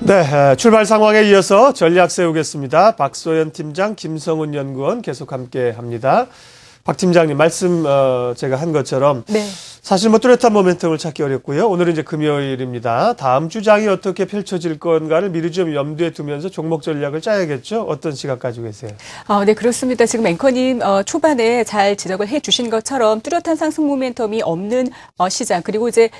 네, 출발 상황에 이어서 전략 세우겠습니다. 박소연 팀장, 김성은 연구원 계속 함께 합니다. 박 팀장님, 말씀 제가 한 것처럼 사실 뚜렷한 모멘텀을 찾기 어렵고요. 오늘은 이제 금요일입니다. 다음 주장이 어떻게 펼쳐질 건가를 미리 좀 염두에 두면서 종목 전략을 짜야겠죠? 어떤 시각 가지고 계세요? 네, 그렇습니다. 지금 앵커님 초반에 잘 지적을 해주신 것처럼 뚜렷한 상승 모멘텀이 없는 시장, 그리고 이제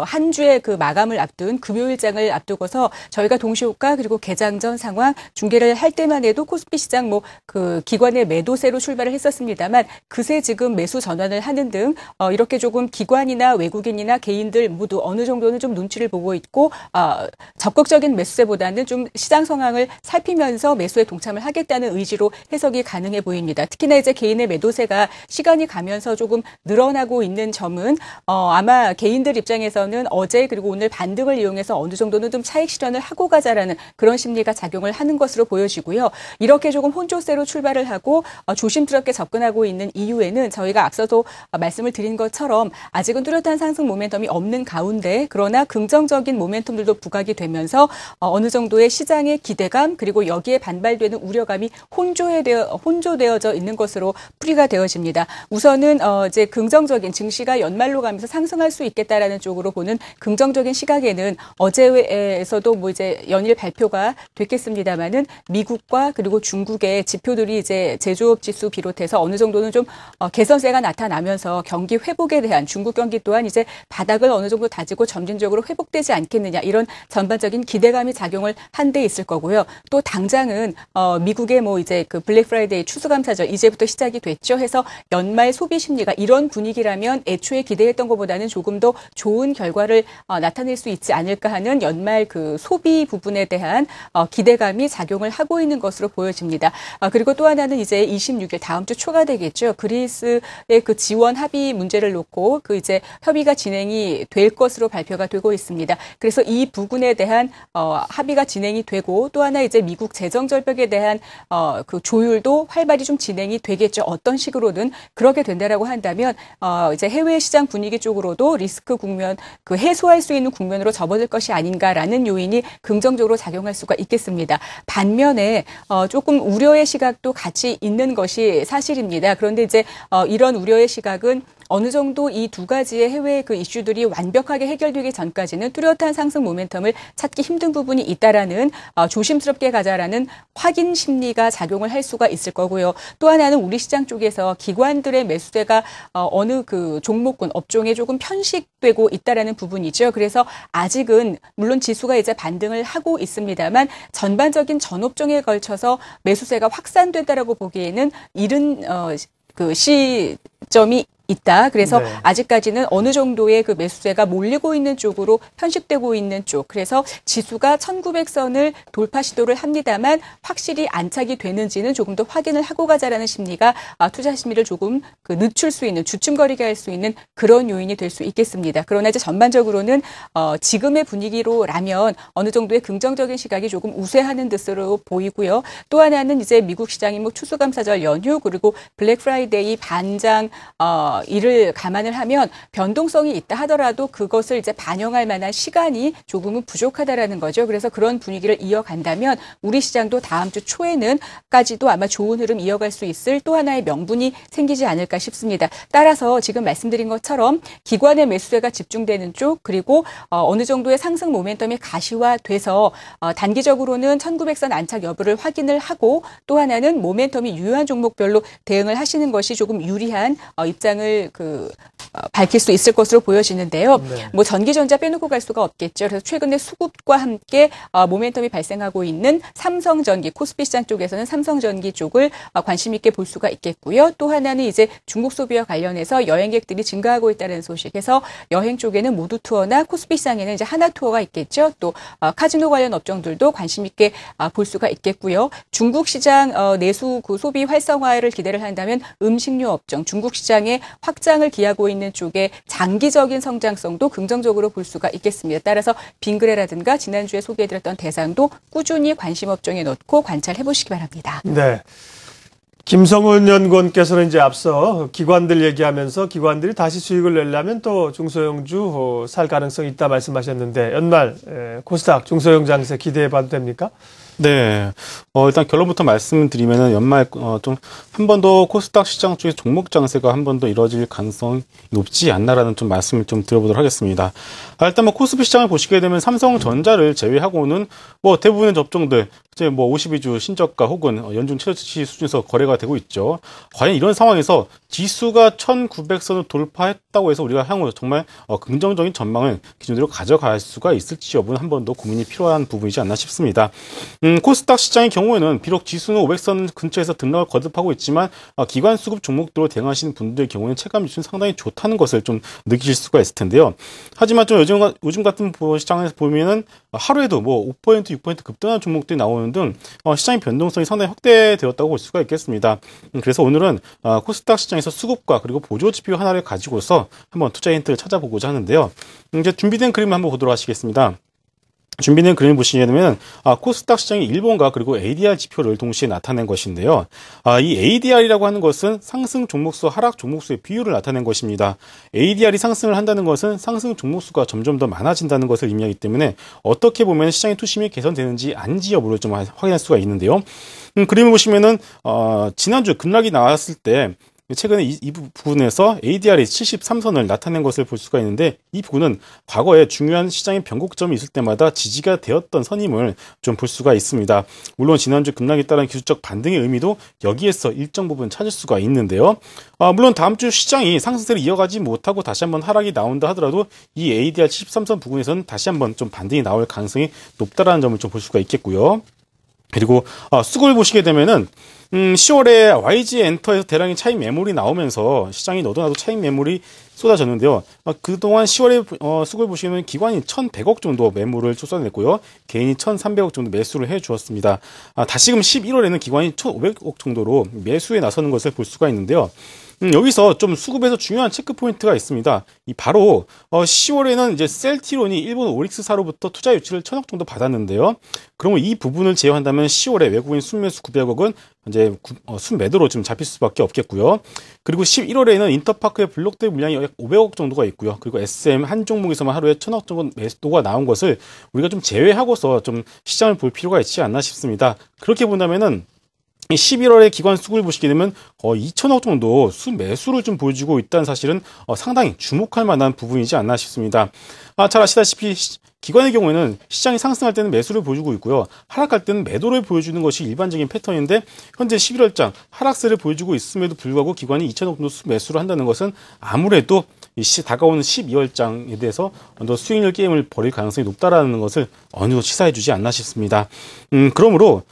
한 주의 그 마감을 앞둔 금요일장을 앞두고서 저희가 동시효과 그리고 개장 전 상황 중계를 할 때만 해도 코스피 시장 그 기관의 매도세로 출발을 했었습니다만 그새 지금 매수 전환을 하는 등 이렇게 조금 기관이나 외국인이나 개인들 모두 어느 정도는 좀 눈치를 보고 있고 적극적인 매수세보다는 좀 시장 상황을 살피면서 매수에 동참을 하겠다는 의지로 해석이 가능해 보입니다. 특히나 이제 개인의 매도세가 시간이 가면서 조금 늘어나고 있는 점은 아마 개인들 입장에서는 어제 그리고 오늘 반등을 이용해서 어느 정도는 좀 차익 실현을 하고 가자라는 그런 심리가 작용을 하는 것으로 보여지고요. 이렇게 조금 혼조세로 출발을 하고 조심스럽게 접근하고 있는 이유에는 저희가 앞서도 말씀을 드린 것처럼 아직은 뚜렷한 상승 모멘텀이 없는 가운데 그러나 긍정적인 모멘텀들도 부각이 되면서 어느 정도의 시장의 기대감 그리고 여기에 반발되는 우려감이 혼조되어져 있는 것으로 풀이가 되어집니다. 우선은 이제 긍정적인 증시가 연말로 가면서 상승할 수 있겠다라는 쪽으로 보는 긍정적인 시각에는 어제에서도 이제 연일 발표가 됐겠습니다만은 미국과 그리고 중국의 지표들이 이제 제조업 지수 비롯해서 어느 정도는 좀 개선세가 나타나면서 경기 회복에 대한 중국 경기 또한 이제 바닥을 어느 정도 다지고 점진적으로 회복되지 않겠느냐 이런 전반적인 기대감이 작용을 한 데 있을 거고요. 또 당장은 미국의 이제 그 블랙 프라이데이 추수감사절 이제부터 시작이 됐죠. 해서 연말 소비 심리가 이런 분위기라면 애초에 기대했던 것보다는 조금 더 좋은 결과를 나타낼 수 있지 않을까 하는 연말 그 소비 부분에 대한 기대감이 작용을 하고 있는 것으로 보여집니다. 그리고 또 하나는 이제 26일 다음 주 초가 되겠죠. 그리스의 그 지원 합의 문제를 놓고 그 이제 협의가 진행이 될 것으로 발표가 되고 있습니다. 그래서 이 부분에 대한 합의가 진행이 되고 또 하나 이제 미국 재정 절벽에 대한 그 조율도 활발히 좀 진행이 되겠죠. 어떤 식으로든 그렇게 된다라고 한다면 이제 해외 시장 분위기 쪽으로도 리스크 국면 그 해소할 수 있는 국면으로 접어들 것이 아닌가라는 요인이 긍정적으로 작용할 수가 있겠습니다. 반면에 조금 우려의 시각도 같이 있는 것이 사실입니다. 그런데 이제 이런 우려의 시각은 어느 정도 이 두 가지의 해외 그 이슈들이 완벽하게 해결되기 전까지는 뚜렷한 상승 모멘텀을 찾기 힘든 부분이 있다라는 조심스럽게 가자라는 확인 심리가 작용을 할 수가 있을 거고요. 또 하나는 우리 시장 쪽에서 기관들의 매수세가 어느 그 종목군 업종에 조금 편식되고 있다라는 부분이죠. 그래서 아직은 물론 지수가 이제 반등을 하고 있습니다만 전반적인 전업종에 걸쳐서 매수세가 확산됐다라고 보기에는 이른 그 시점이 있다. 그래서 아직까지는 어느 정도의 그 매수세가 몰리고 있는 쪽으로 편식되고 있는 쪽. 그래서 지수가 1900선을 돌파 시도를 합니다만 확실히 안착이 되는지는 조금 더 확인을 하고 가자라는 심리가 투자 심리를 조금 그 늦출 수 있는 주춤거리게 할 수 있는 그런 요인이 될 수 있겠습니다. 그러나 이제 전반적으로는 지금의 분위기로라면 어느 정도의 긍정적인 시각이 조금 우세하는 듯으로 보이고요. 또 하나는 이제 미국 시장이 추수감사절 연휴 그리고 블랙 프라이데이 반장 이를 감안을 하면 변동성이 있다 하더라도 그것을 이제 반영할 만한 시간이 조금은 부족하다라는 거죠. 그래서 그런 분위기를 이어간다면 우리 시장도 다음 주 초에는까지도 아마 좋은 흐름 이어갈 수 있을 또 하나의 명분이 생기지 않을까 싶습니다. 따라서 지금 말씀드린 것처럼 기관의 매수세가 집중되는 쪽 그리고 어느 정도의 상승 모멘텀이 가시화돼서 단기적으로는 1900선 안착 여부를 확인을 하고 또 하나는 모멘텀이 유효한 종목별로 대응을 하시는 것이 조금 유리한 입장을 밝힐 수 있을 것으로 보여지는데요. 전기전자 빼놓고 갈 수가 없겠죠. 그래서 최근에 수급과 함께 모멘텀이 발생하고 있는 삼성전기, 코스피 시장 쪽에서는 삼성전기 쪽을 관심 있게 볼 수가 있겠고요. 또 하나는 이제 중국 소비와 관련해서 여행객들이 증가하고 있다는 소식에서 여행 쪽에는 모두투어나 코스피 시장에는 이제 하나투어가 있겠죠. 또 카지노 관련 업종들도 관심 있게 볼 수가 있겠고요. 중국 시장 내수 그 소비 활성화를 기대를 한다면 음식료 업종, 중국 시장의 확장을 기하고 있는 쪽에 장기적인 성장성도 긍정적으로 볼 수가 있겠습니다. 따라서 빙그레라든가 지난주에 소개해드렸던 대상도 꾸준히 관심 업종에 넣고 관찰해 보시기 바랍니다. 네. 김성훈 연구원께서는 이제 앞서 기관들 얘기하면서 기관들이 다시 수익을 내려면 또 중소형주 살 가능성이 있다 말씀하셨는데 연말 코스닥 중소형 장세 기대해봐도 됩니까? 네. 일단 결론부터 말씀드리면은 연말 좀 한 번 더 코스닥 시장 쪽에 종목 장세가 한 번 더 이뤄질 가능성이 높지 않나라는 좀 말씀을 좀 드려보도록 하겠습니다. 일단 뭐 코스피 시장을 보시게 되면 삼성전자를 제외하고는 뭐 대부분의 접종들 이제 뭐 52주 신저가 혹은 연중 최저치 수준에서 거래가 되고 있죠. 과연 이런 상황에서 지수가 1900선을 돌파했다고 해서 우리가 향후 정말 긍정적인 전망을 기준으로 가져갈 수가 있을지 여부는 한 번 더 고민이 필요한 부분이지 않나 싶습니다. 코스닥 시장의 경우에는 비록 지수는 500선 근처에서 등락을 거듭하고 있지만 기관 수급 종목들로 대응하시는 분들의 경우에는 체감 지수는 상당히 좋다는 것을 좀 느끼실 수가 있을 텐데요. 하지만 좀 요즘 같은 시장에서 보면은 하루에도 뭐 5%, 6% 급등하는 종목들이 나오는 등 시장의 변동성이 상당히 확대되었다고 볼 수가 있겠습니다. 그래서 오늘은 코스닥 시장에서 수급과 그리고 보조 지표 하나를 가지고서 한번 투자 힌트를 찾아보고자 하는데요. 이제 준비된 그림을 한번 보도록 하시겠습니다. 준비된 그림을 보시게 되면 코스닥 시장이 일본과 그리고 ADR 지표를 동시에 나타낸 것인데요. 이 ADR이라고 하는 것은 상승 종목수, 하락 종목수의 비율을 나타낸 것입니다. ADR이 상승을 한다는 것은 상승 종목수가 점점 더 많아진다는 것을 의미하기 때문에 어떻게 보면 시장의 투심이 개선되는지 아닌지 여부를 좀 확인할 수가 있는데요. 그림을 보시면은 지난주 급락이 나왔을 때 최근에 이 부분에서 ADR이 73선을 나타낸 것을 볼 수가 있는데 이 부분은 과거에 중요한 시장의 변곡점이 있을 때마다 지지가 되었던 선임을 좀 볼 수가 있습니다. 물론 지난주 급락에 따른 기술적 반등의 의미도 여기에서 일정 부분 찾을 수가 있는데요. 물론 다음 주 시장이 상승세를 이어가지 못하고 다시 한번 하락이 나온다 하더라도 이 ADR 73선 부근에서는 다시 한번 좀 반등이 나올 가능성이 높다라는 점을 좀 볼 수가 있겠고요. 그리고 수급을 보시게 되면은 10월에 YG 엔터에서 대량의 차익 매물이 나오면서 시장이 너도나도 차익 매물이 쏟아졌는데요. 그동안 10월에 수급을 보시면 기관이 1,100억 정도 매물을 쏟아냈고요. 개인이 1,300억 정도 매수를 해주었습니다. 다시금 11월에는 기관이 1,500억 정도로 매수에 나서는 것을 볼 수가 있는데요. 여기서 좀 수급에서 중요한 체크 포인트가 있습니다. 바로 10월에는 이제 셀티론이 일본 오릭스사로부터 투자 유치를 1,000억 정도 받았는데요. 그러면 이 부분을 제외한다면 10월에 외국인 순매수 900억은 이제 순매도로 좀 잡힐 수밖에 없겠고요. 그리고 11월에는 인터파크의 블록들 물량이 약 500억 정도가 있고요. 그리고 SM 한 종목에서만 하루에 1,000억 정도 매수도가 나온 것을 우리가 좀 제외하고서 좀 시장을 볼 필요가 있지 않나 싶습니다. 그렇게 본다면은 11월에 기관 수급을 보시게 되면 2,000억 정도 순매수를 좀 보여주고 있다는 사실은 상당히 주목할 만한 부분이지 않나 싶습니다. 잘 아시다시피 기관의 경우에는 시장이 상승할 때는 매수를 보여주고 있고요. 하락할 때는 매도를 보여주는 것이 일반적인 패턴인데 현재 11월장 하락세를 보여주고 있음에도 불구하고 기관이 2,000억 정도 매수를 한다는 것은 아무래도 다가오는 12월장에 대해서 더 수익률 게임을 벌일 가능성이 높다라는 것을 어느 정도 시사해주지 않나 싶습니다. 그러므로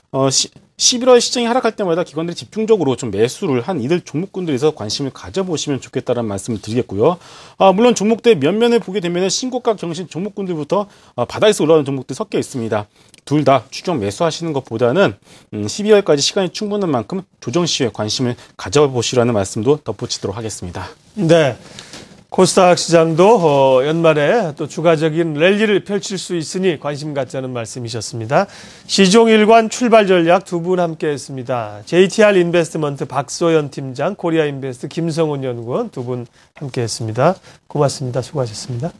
11월 시장이 하락할 때마다 기관들이 집중적으로 좀 매수를 한 이들 종목군들에서 관심을 가져보시면 좋겠다는 말씀을 드리겠고요. 물론 종목들 면면을 보게 되면 신고가 경신 종목군들부터 바닥에서 올라오는 종목들 섞여 있습니다. 둘 다 추경 매수하시는 것보다는 12월까지 시간이 충분한 만큼 조정 시에 관심을 가져보시라는 말씀도 덧붙이도록 하겠습니다. 네. 코스닥 시장도 연말에 또 추가적인 랠리를 펼칠 수 있으니 관심 갖자는 말씀이셨습니다. 시종일관 출발 전략 두 분 함께했습니다. JTR 인베스트먼트 박소연 팀장, 코리아 인베스트 김성훈 연구원 두 분 함께했습니다. 고맙습니다. 수고하셨습니다.